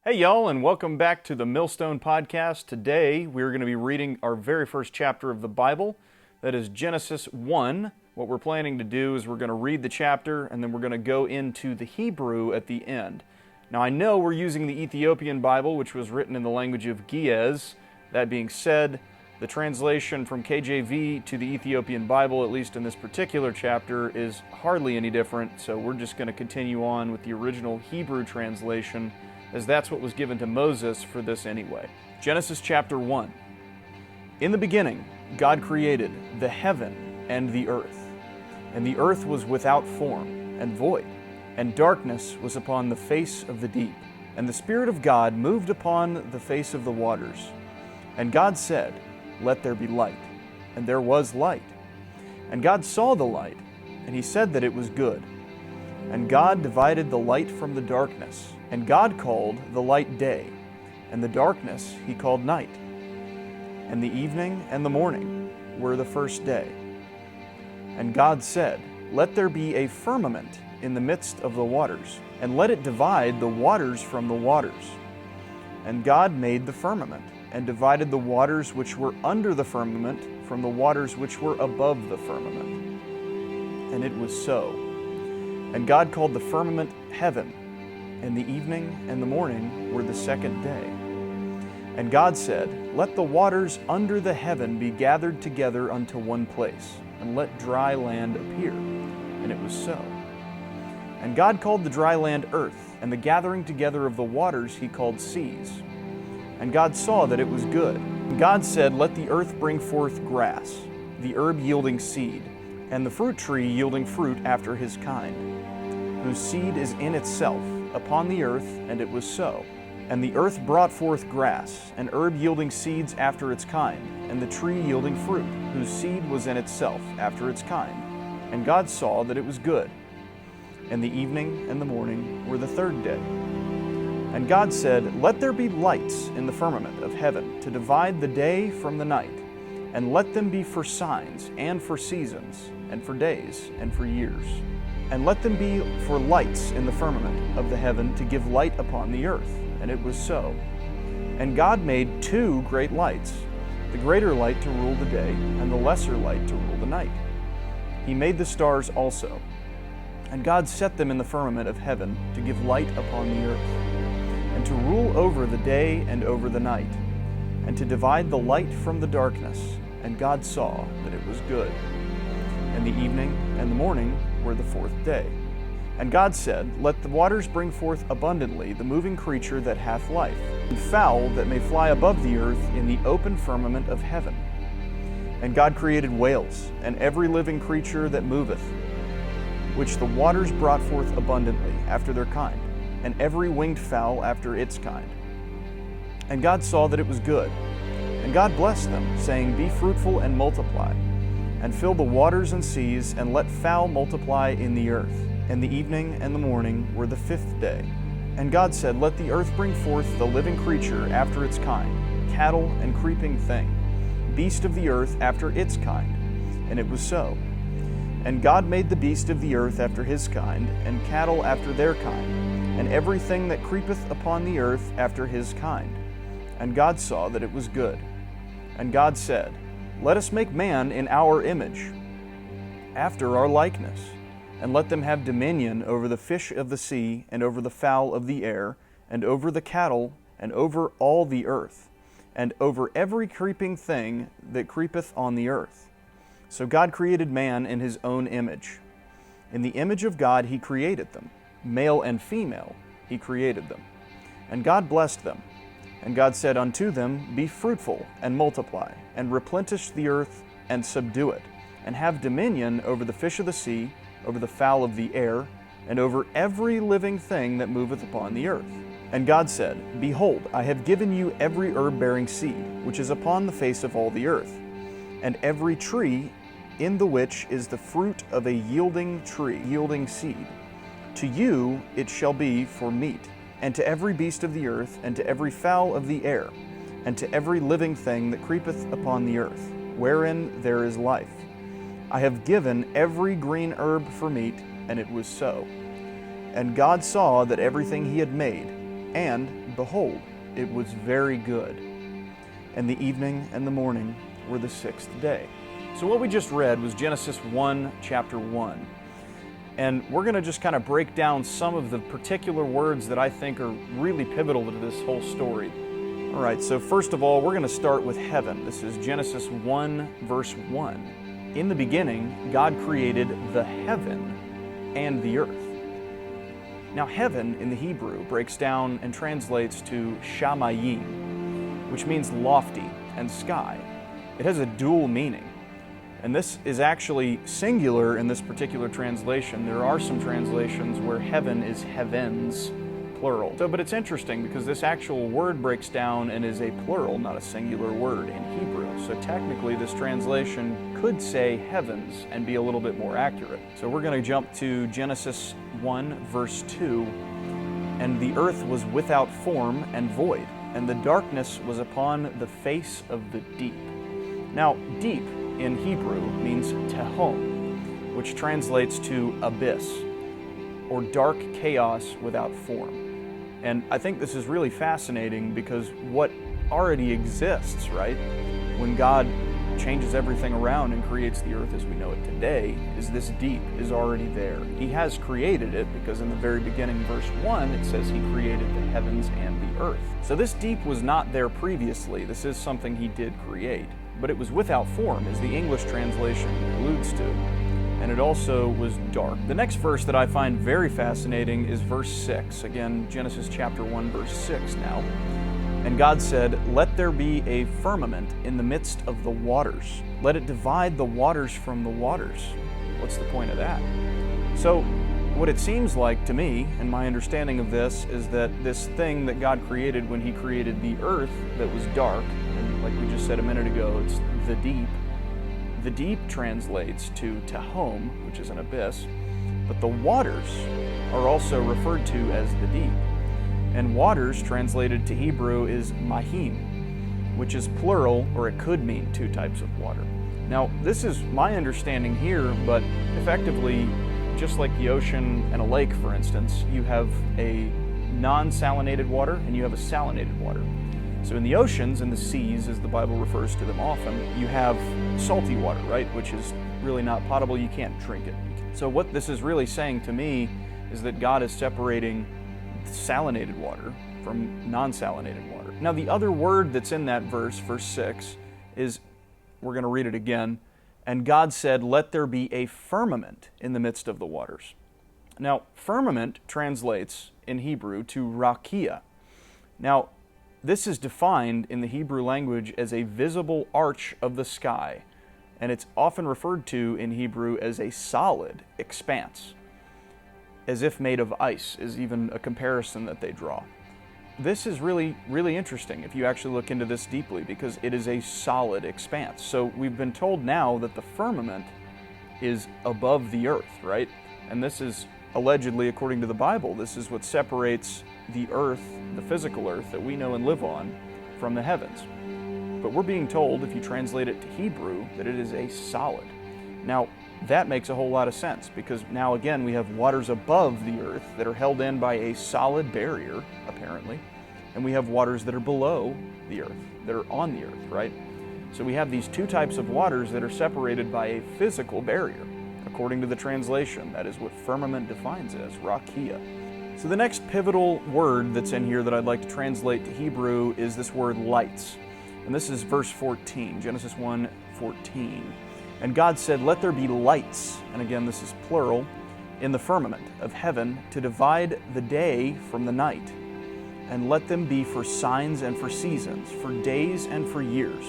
Hey y'all, and welcome back to the Millstone Podcast. Today we're going to be reading our very first chapter of the Bible. That is Genesis 1. What we're planning to do is we're going to read the chapter and then we're going to go into the Hebrew at the end. Now I know we're using the Ethiopian Bible, which was written in the language of Ge'ez. That being said, the translation from KJV to the Ethiopian Bible, at least in this particular chapter, is hardly any different, so we're just going to continue on with the original Hebrew translation, as that's what was given to Moses for this anyway. Genesis chapter 1. In the beginning, God created the heaven and the earth was without form and void, and darkness was upon the face of the deep, and the Spirit of God moved upon the face of the waters. And God said, "Let there be light," and there was light. And God saw the light, and he said that it was good. And God divided the light from the darkness. And God called the light day, and the darkness he called night. And the evening and the morning were the first day. And God said, "Let there be a firmament in the midst of the waters, and let it divide the waters from the waters." And God made the firmament, and divided the waters which were under the firmament from the waters which were above the firmament. And it was so. And God called the firmament heaven, and the evening and the morning were the second day. And God said, "Let the waters under the heaven be gathered together unto one place, and let dry land appear." And it was so. And God called the dry land earth, and the gathering together of the waters he called seas. And God saw that it was good. And God said, "Let the earth bring forth grass, the herb yielding seed, and the fruit tree yielding fruit after his kind, whose seed is in itself upon the earth," and it was so. And the earth brought forth grass, and herb yielding seeds after its kind, and the tree yielding fruit, whose seed was in itself after its kind. And God saw that it was good. And the evening and the morning were the third day. And God said, "Let there be lights in the firmament of heaven to divide the day from the night, and let them be for signs, and for seasons, and for days, and for years. And let them be for lights in the firmament of the heaven to give light upon the earth." And it was so. And God made two great lights, the greater light to rule the day, and the lesser light to rule the night. He made the stars also. And God set them in the firmament of heaven to give light upon the earth, and to rule over the day and over the night, and to divide the light from the darkness. And God saw that it was good. And the evening and the morning were the fourth day. And God said, "Let the waters bring forth abundantly the moving creature that hath life, and fowl that may fly above the earth in the open firmament of heaven." And God created whales, and every living creature that moveth, which the waters brought forth abundantly after their kind, and every winged fowl after its kind. And God saw that it was good. And God blessed them, saying, "Be fruitful and multiply, and fill the waters and seas, and let fowl multiply in the earth." And the evening and the morning were the fifth day. And God said, "Let the earth bring forth the living creature after its kind, cattle and creeping thing, beast of the earth after its kind." And it was so. And God made the beast of the earth after his kind, and cattle after their kind, and everything that creepeth upon the earth after his kind. And God saw that it was good. And God said, "Let us make man in our image, after our likeness, and let them have dominion over the fish of the sea, and over the fowl of the air, and over the cattle, and over all the earth, and over every creeping thing that creepeth on the earth." So God created man in his own image. In the image of God he created them. Male and female he created them. And God blessed them. And God said unto them, "Be fruitful, and multiply, and replenish the earth, and subdue it, and have dominion over the fish of the sea, over the fowl of the air, and over every living thing that moveth upon the earth." And God said, "Behold, I have given you every herb-bearing seed, which is upon the face of all the earth, and every tree in the which is the fruit of a yielding tree, yielding seed. To you it shall be for meat, and to every beast of the earth, and to every fowl of the air, and to every living thing that creepeth upon the earth, wherein there is life. I have given every green herb for meat," and it was so. And God saw that everything he had made, And behold, it was very good. And the evening and the morning were the sixth day. So what we just read was Genesis 1, chapter 1. And we're going to just kind of break down some of the particular words that I think are really pivotal to this whole story. All right, so first of all, we're going to start with heaven. This is Genesis 1, verse 1. In the beginning, God created the heaven and the earth. Now, heaven in the Hebrew breaks down and translates to shamayim, which means lofty and sky. It has a dual meaning. And this is actually singular in this particular translation. There are some translations where heaven is heavens, plural. But it's interesting because this actual word breaks down and is a plural, not a singular word in Hebrew. So technically this translation could say heavens and be a little bit more accurate. So we're going to jump to Genesis 1, verse 2. And the earth was without form and void, and the darkness was upon the face of the deep. Now, deep in Hebrew means tehom, which translates to abyss, or dark chaos without form. And I think this is really fascinating because what already exists, right? When God changes everything around and creates the earth as we know it today, is this deep is already there. He has created it because in the very beginning, verse 1, it says He created the heavens and the earth. So this deep was not there previously. This is something He did create. But it was without form, as the English translation alludes to. And it also was dark. The next verse that I find very fascinating is verse 6. Again, Genesis chapter 1, verse 6 now. And God said, "Let there be a firmament in the midst of the waters. Let it divide the waters from the waters." What's the point of that? So, what it seems like to me, and my understanding of this, is that this thing that God created when He created the earth that was dark, and like we just said a minute ago, it's the deep. The deep translates to tehom, which is an abyss, but the waters are also referred to as the deep. And waters translated to Hebrew is mahim, which is plural, or it could mean two types of water. Now, this is my understanding here, but effectively, just like the ocean and a lake, for instance, you have a non-salinated water and you have a salinated water. So in the oceans and the seas, as the Bible refers to them often, you have salty water, right, which is really not potable. You can't drink it. So what this is really saying to me is that God is separating salinated water from non-salinated water. Now the other word that's in that verse, verse 6, is, we're going to read it again, "And God said, let there be a firmament in the midst of the waters." Now, firmament translates in Hebrew to rakia. Now, this is defined in the Hebrew language as a visible arch of the sky, and it's often referred to in Hebrew as a solid expanse, as if made of ice, is even a comparison that they draw. This is really, really interesting if you actually look into this deeply, because it is a solid expanse. So we've been told now that the firmament is above the earth, right? And this is allegedly, according to the Bible, this is what separates the earth, the physical earth that we know and live on, from the heavens. But we're being told, if you translate it to Hebrew, that it is a solid. Now, that makes a whole lot of sense, because now again we have waters above the earth that are held in by a solid barrier, apparently, and we have waters that are below the earth, that are on the earth, right? So we have these two types of waters that are separated by a physical barrier. According to the translation, that is what firmament defines as, rakia. So the next pivotal word that's in here that I'd like to translate to Hebrew is this word lights. And this is verse 14, Genesis 1:14. "And God said, let there be lights," and again this is plural, "in the firmament of heaven to divide the day from the night. And let them be for signs and for seasons, for days and for years.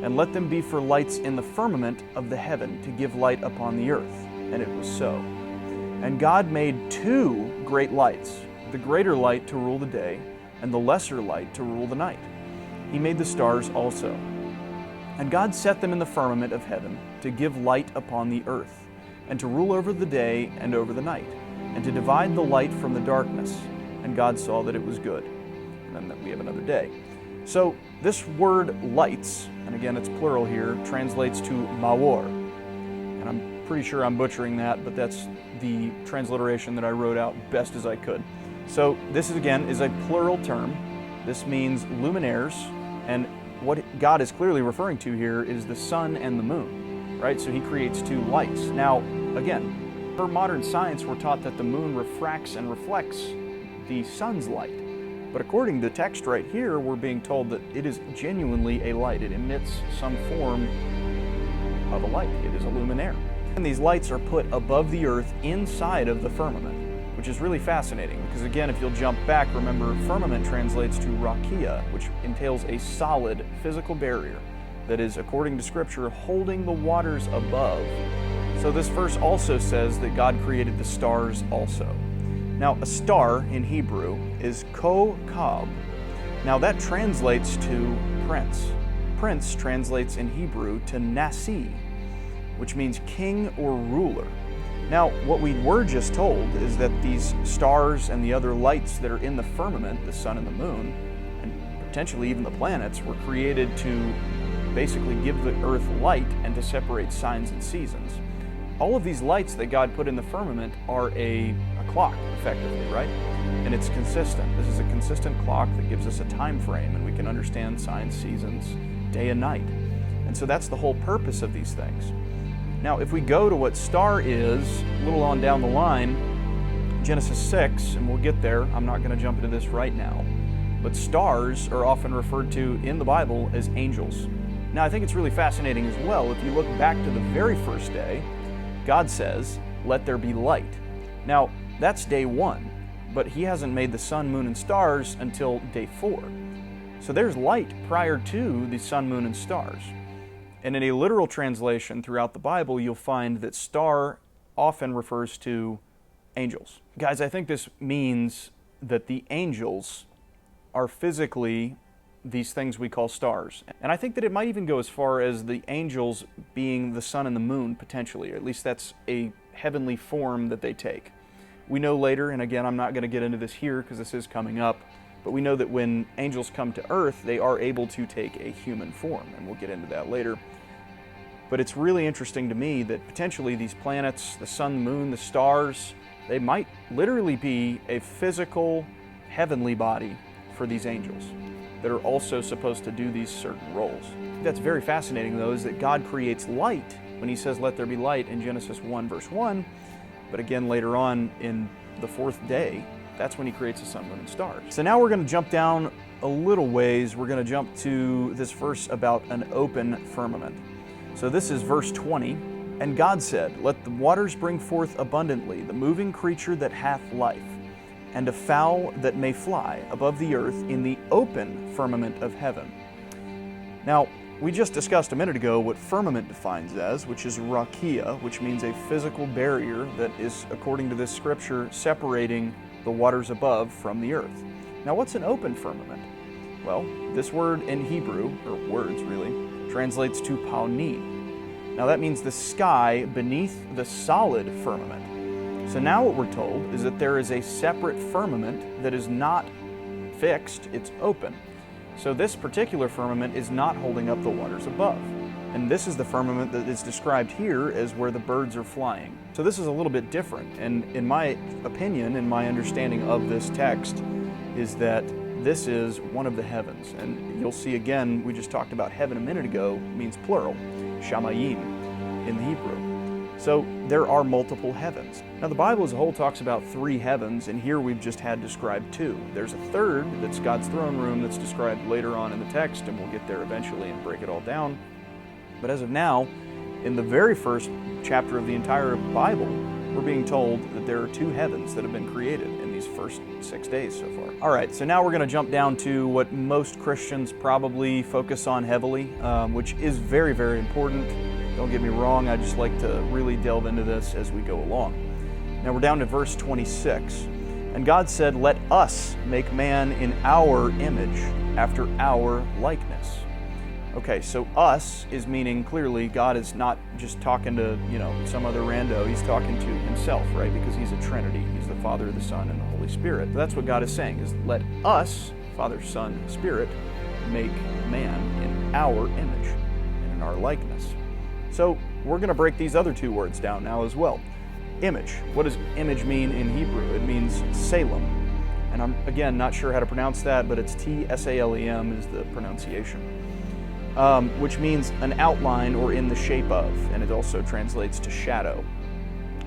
And let them be for lights in the firmament of the heaven to give light upon the earth." And it was so. And God made two great lights, the greater light to rule the day, and the lesser light to rule the night. He made the stars also. And God set them in the firmament of heaven to give light upon the earth, and to rule over the day and over the night, and to divide the light from the darkness. And God saw that it was good. And then we have another day. So this word lights, and again it's plural here, translates to mawor. And I'm pretty sure I'm butchering that, but that's the transliteration that I wrote out best as I could. So this is, again, is a plural term. This means luminaires, and what God is clearly referring to here is the sun and the moon, right? So he creates two lights. Now, again, for modern science, we're taught that the moon refracts and reflects the sun's light. But according to the text right here, we're being told that it is genuinely a light. It emits some form of a light. It is a luminaire. And these lights are put above the earth inside of the firmament, which is really fascinating because, again, if you'll jump back, remember, firmament translates to rakia, which entails a solid physical barrier that is, according to Scripture, holding the waters above. So this verse also says that God created the stars also. Now, a star in Hebrew is ko-kab. Now, that translates to prince. Prince translates in Hebrew to nasi, which means king or ruler. Now, what we were just told is that these stars and the other lights that are in the firmament, the sun and the moon, and potentially even the planets, were created to basically give the earth light and to separate signs and seasons. All of these lights that God put in the firmament are a clock, effectively, right? And it's consistent. This is a consistent clock that gives us a time frame, and we can understand signs, seasons, day and night. And so that's the whole purpose of these things. Now, if we go to what star is, a little on down the line, Genesis 6, and we'll get there. I'm not going to jump into this right now. But stars are often referred to in the Bible as angels. Now, I think it's really fascinating as well. If you look back to the very first day, God says, "Let there be light." Now, that's day 1, but he hasn't made the sun, moon, and stars until day 4. So there's light prior to the sun, moon, and stars. And in a literal translation throughout the Bible, you'll find that star often refers to angels. Guys, I think this means that the angels are physically these things we call stars. And I think that it might even go as far as the angels being the sun and the moon, potentially. Or at least that's a heavenly form that they take. We know later, and again, I'm not going to get into this here because this is coming up, but we know that when angels come to earth, they are able to take a human form, and we'll get into that later. But it's really interesting to me that potentially these planets, the sun, the moon, the stars, they might literally be a physical, heavenly body for these angels that are also supposed to do these certain roles. That's very fascinating, though, is that God creates light when he says, "Let there be light" in Genesis 1, verse 1. But again, later on in the 4th day, that's when he creates the sun, moon, and stars. So now we're going to jump down a little ways. We're going to jump to this verse about an open firmament. So this is verse 20. "And God said, Let the waters bring forth abundantly the moving creature that hath life, and a fowl that may fly above the earth in the open firmament of heaven." Now, we just discussed a minute ago what firmament defines as, which is rakia, which means a physical barrier that is, according to this scripture, separating the waters above from the earth. Now, what's an open firmament? Well, this word in Hebrew, or words really, translates to pauni. Now that means the sky beneath the solid firmament. So now what we're told is that there is a separate firmament that is not fixed, it's open. So this particular firmament is not holding up the waters above. And this is the firmament that is described here as where the birds are flying. So this is a little bit different. And in my opinion, in my understanding of this text, is that this is one of the heavens. And you'll see again, we just talked about heaven a minute ago, means plural, shamayim in the Hebrew. So there are multiple heavens. Now the Bible as a whole talks about 3 heavens, and here we've just had described 2. There's a third that's God's throne room that's described later on in the text, and we'll get there eventually and break it all down. But as of now, in the very first chapter of the entire Bible, we're being told that there are 2 heavens that have been created in these first 6 days so far. All right, so now we're going to jump down to what most Christians probably focus on heavily, which is very, very important. Don't get me wrong, I just like to really delve into this as we go along. Now we're down to verse 26. "And God said, Let us make man in our image, after our likeness." Okay, so us is meaning clearly God is not just talking to, some other rando. He's talking to himself, right? Because he's a Trinity. He's the Father, the Son, and the Holy Spirit. That's what God is saying, is let us, Father, Son, Spirit, make man in our image and in our likeness. So we're going to break these other 2 words down now as well. Image. What does image mean in Hebrew? It means Salem. and I'm, again, not sure how to pronounce that, but it's T-S-A-L-E-M is the pronunciation, which means an outline or in the shape of, and it also translates to shadow.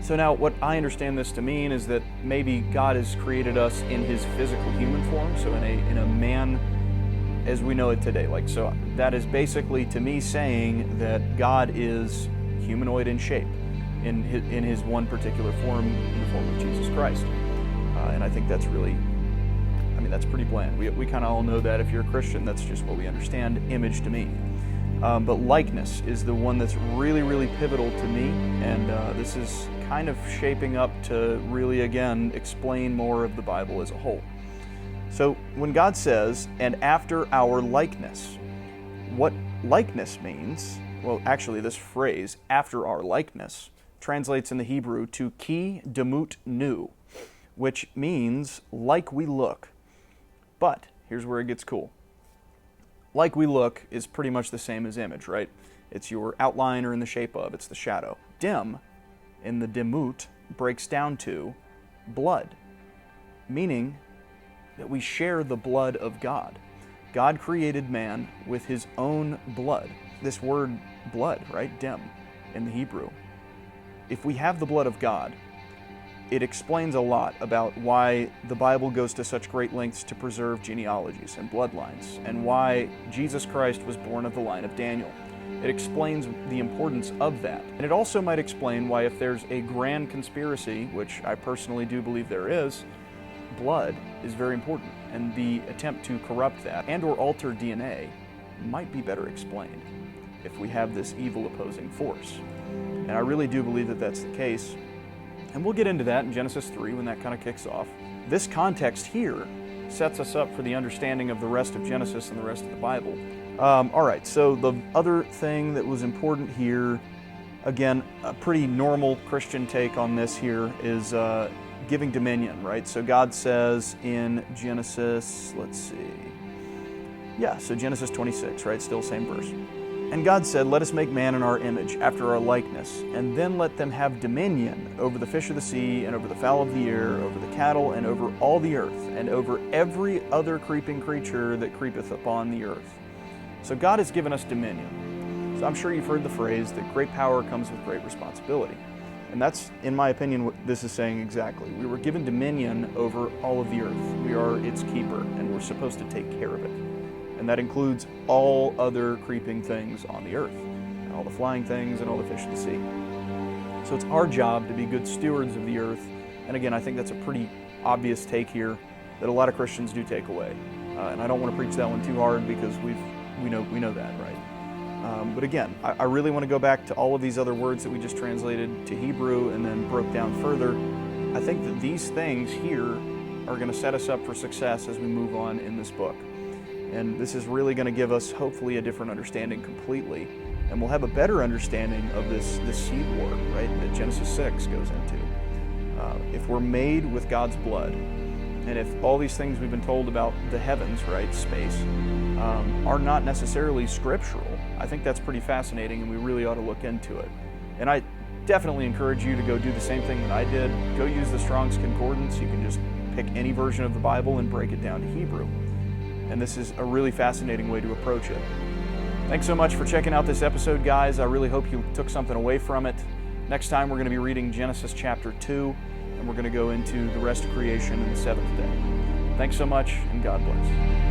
So now what I understand this to mean is that maybe God has created us in his physical human form, so in a man as we know it today. Like, so that is basically to me saying that God is humanoid in shape in his one particular form, in the form of Jesus Christ. And I think that's really, I mean, that's pretty bland. We kind of all know that. If you're a Christian, that's just what we understand image to mean. But likeness is the one that's really, really pivotal to me, and this is kind of shaping up to really, again, explain more of the Bible as a whole. So when God says, and after our likeness, what likeness means, well, actually this phrase, after our likeness, translates in the Hebrew to ki demut nu, which means like we look. But here's where it gets cool. Like we look is pretty much the same as image, right? It's your outline or in the shape of, it's the shadow. Dim, in the demut, breaks down to blood, meaning that we share the blood of God. God created man with his own blood. This word blood, right, dim, in the Hebrew. If we have the blood of God, it explains a lot about why the Bible goes to such great lengths to preserve genealogies and bloodlines, and why Jesus Christ was born of the line of Daniel. It explains the importance of that. And it also might explain why, if there's a grand conspiracy, which I personally do believe there is, blood is very important, and the attempt to corrupt that and or alter DNA might be better explained if we have this evil opposing force. And I really do believe that that's the case. And we'll get into that in Genesis 3 when that kind of kicks off. This context here sets us up for the understanding of the rest of Genesis and the rest of the Bible. All right, so the other thing that was important here, again, a pretty normal Christian take on this here is giving dominion, right? So God says in Genesis, let's see. Yeah, so Genesis 26, right? Still same verse. And God said, let us make man in our image, after our likeness, and then let them have dominion over the fish of the sea, and over the fowl of the air, over the cattle, and over all the earth, and over every other creeping creature that creepeth upon the earth. So God has given us dominion. So I'm sure you've heard the phrase that great power comes with great responsibility. And that's, in my opinion, what this is saying exactly. We were given dominion over all of the earth. We are its keeper, and we're supposed to take care of it. And that includes all other creeping things on the earth, and all the flying things and all the fish of the sea. So it's our job to be good stewards of the earth. And again, I think that's a pretty obvious take here that a lot of Christians do take away. And I don't want to preach that one too hard because we know that, right? But again, I really want to go back to all of these other words that we just translated to Hebrew and then broke down further. I think that these things here are going to set us up for success as we move on in this book. And this is really going to give us, hopefully, a different understanding completely. And we'll have a better understanding of this seed war, right, that Genesis 6 goes into. If we're made with God's blood, and if all these things we've been told about the heavens, right, space, are not necessarily scriptural, I think that's pretty fascinating, and we really ought to look into it. And I definitely encourage you to go do the same thing that I did. Go use the Strong's Concordance. You can just pick any version of the Bible and break it down to Hebrew. And this is a really fascinating way to approach it. Thanks so much for checking out this episode, guys. I really hope you took something away from it. Next time, we're going to be reading Genesis chapter 2, and we're going to go into the rest of creation in the seventh day. Thanks so much, and God bless.